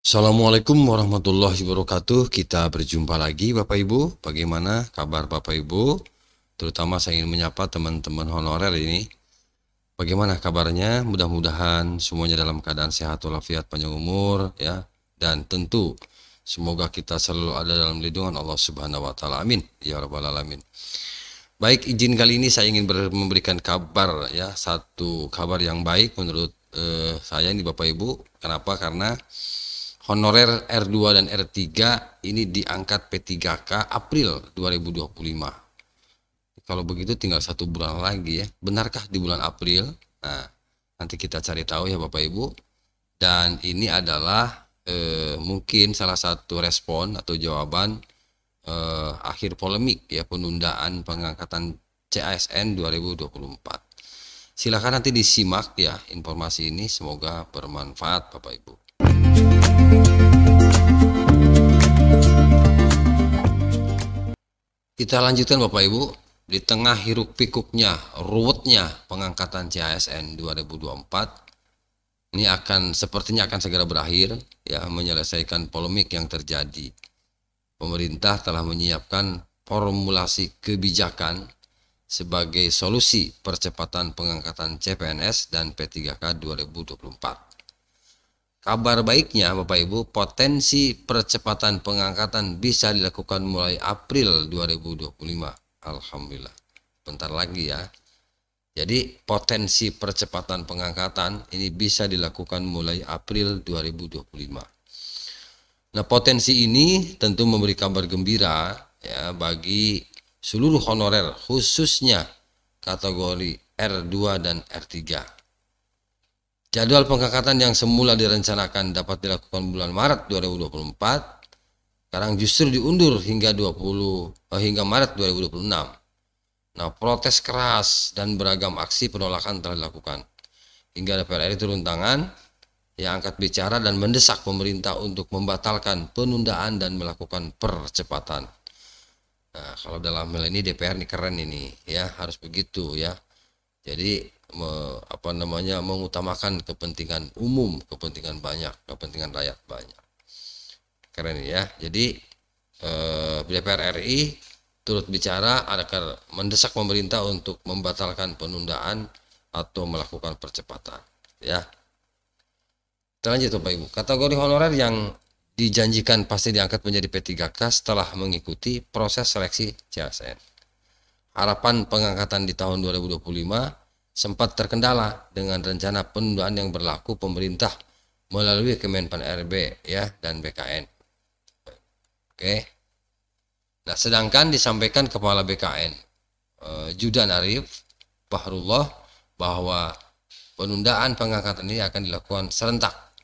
Assalamualaikum warahmatullahi wabarakatuh. Kita berjumpa lagi Bapak Ibu. Bagaimana kabar Bapak Ibu? Terutama saya ingin menyapa teman-teman honorer ini. Bagaimana kabarnya? Mudah-mudahan semuanya dalam keadaan sehat walafiat, panjang umur ya. Dan tentu semoga kita selalu ada dalam lindungan Allah Subhanahu wa taala. Amin ya rabbal alamin. Baik, izin kali ini saya ingin memberikan kabar ya, satu kabar yang baik menurut saya ini Bapak Ibu. Kenapa? Karena honorer R2 dan R3 ini diangkat P3K April 2025. Kalau begitu tinggal 1 bulan lagi ya. Benarkah di bulan April? Nah, nanti kita cari tahu ya Bapak Ibu. Dan ini adalah mungkin salah satu respon atau jawaban akhir polemik ya, penundaan pengangkatan CASN 2024. Silakan nanti disimak ya informasi ini, semoga bermanfaat Bapak Ibu. Kita lanjutkan Bapak Ibu. Di tengah hiruk pikuknya, ruwetnya pengangkatan CASN 2024, ini sepertinya akan segera berakhir ya, menyelesaikan polemik yang terjadi. Pemerintah telah menyiapkan formulasi kebijakan sebagai solusi percepatan pengangkatan CPNS dan P3K 2024. Kabar baiknya Bapak Ibu, potensi percepatan pengangkatan bisa dilakukan mulai April 2025. Alhamdulillah. Bentar lagi ya. Jadi potensi percepatan pengangkatan ini bisa dilakukan mulai April 2025. Nah, potensi ini tentu memberi kabar gembira ya bagi seluruh honorer, khususnya kategori R2 dan R3. Jadwal pengangkatan yang semula direncanakan dapat dilakukan bulan Maret 2024, sekarang justru diundur hingga Maret 2026. Nah, protes keras dan beragam aksi penolakan telah dilakukan hingga DPR RI turun tangan yang angkat bicara dan mendesak pemerintah untuk membatalkan penundaan dan melakukan percepatan. Nah, kalau dalam hal ini DPR ini keren ini ya, harus begitu ya. Jadi mengutamakan kepentingan umum, kepentingan banyak, kepentingan rakyat banyak. Keren ya. Jadi DPR RI turut bicara agar mendesak pemerintah untuk membatalkan penundaan atau melakukan percepatan ya. Kita lanjut Bapak Ibu. Kategori honorer yang dijanjikan pasti diangkat menjadi P3K setelah mengikuti proses seleksi CASN. Harapan pengangkatan di tahun 2025 sempat terkendala dengan rencana penundaan yang berlaku pemerintah melalui Kemenpan RB ya dan BKN. Oke. Nah, sedangkan disampaikan Kepala BKN Judan Arif Bahrullah bahwa penundaan pengangkatan ini akan dilakukan serentak.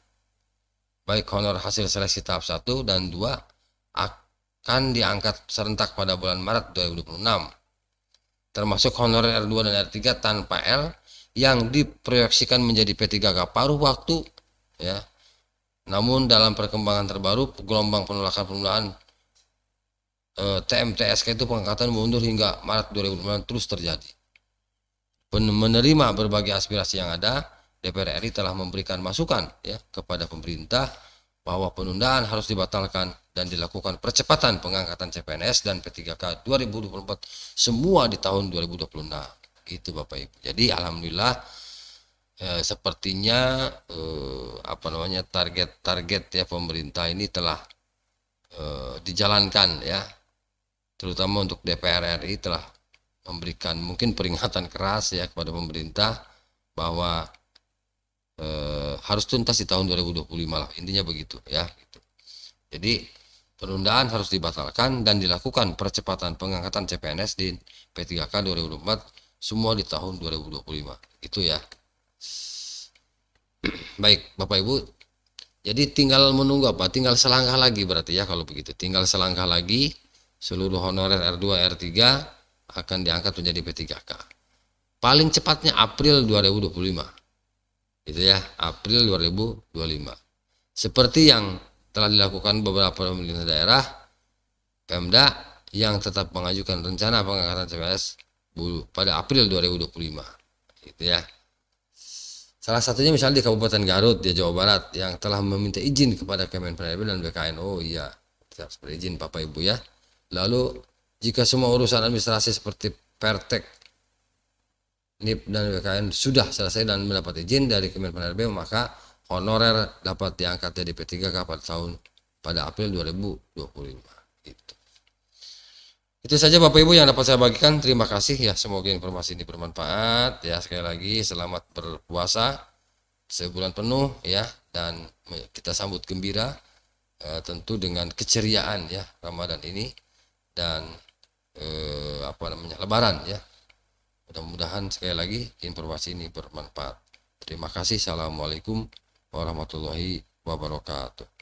Baik honor hasil seleksi tahap 1 dan 2 akan diangkat serentak pada bulan Maret 2026. Termasuk honorer R2 dan R3 tanpa L yang diproyeksikan menjadi P3K paruh waktu ya. Namun dalam perkembangan terbaru, gelombang penolakan TMTSK itu pengangkatan mundur hingga Maret 2026 terus terjadi. Menerima berbagai aspirasi yang ada, DPR RI telah memberikan masukan ya kepada pemerintah bahwa penundaan harus dibatalkan dan dilakukan percepatan pengangkatan CPNS dan P3K 2024 semua di tahun 2026. Gitu Bapak Ibu. Jadi alhamdulillah sepertinya target-target ya pemerintah ini telah dijalankan ya. Terutama untuk DPR RI telah memberikan mungkin peringatan keras ya kepada pemerintah bahwa harus tuntas di tahun 2025 lah, intinya begitu ya gitu. Jadi penundaan harus dibatalkan dan dilakukan percepatan pengangkatan CPNS di P3K 2024 semua di tahun 2025 itu ya. Baik Bapak Ibu, jadi tinggal menunggu apa? Tinggal selangkah lagi berarti ya kalau begitu. Tinggal selangkah lagi seluruh honorer R2 R3 akan diangkat menjadi P3K. Paling cepatnya April 2025. Itu ya, April 2025. Seperti yang telah dilakukan beberapa pemerintah daerah, Pemda yang tetap mengajukan rencana pengangkatan CPNS pada April 2025. Gitu ya. Salah satunya misalnya di Kabupaten Garut di Jawa Barat yang telah meminta izin kepada Kemenpan RB dan BKN. Oh iya, kita harus berizin Bapak Ibu ya. Lalu jika semua urusan administrasi seperti Pertek, NIP dan BKN sudah selesai dan mendapat izin dari Kemenpan RB, maka honorer dapat diangkat jadi P3K pada April 2025. Gitu. Itu saja Bapak Ibu yang dapat saya bagikan. Terima kasih ya. Semoga informasi ini bermanfaat ya. Sekali lagi selamat berpuasa sebulan penuh ya, dan kita sambut gembira tentu dengan keceriaan ya Ramadan ini dan Lebaran ya. Mudah-mudahan sekali lagi informasi ini bermanfaat. Terima kasih. Assalamualaikum warahmatullahi wabarakatuh.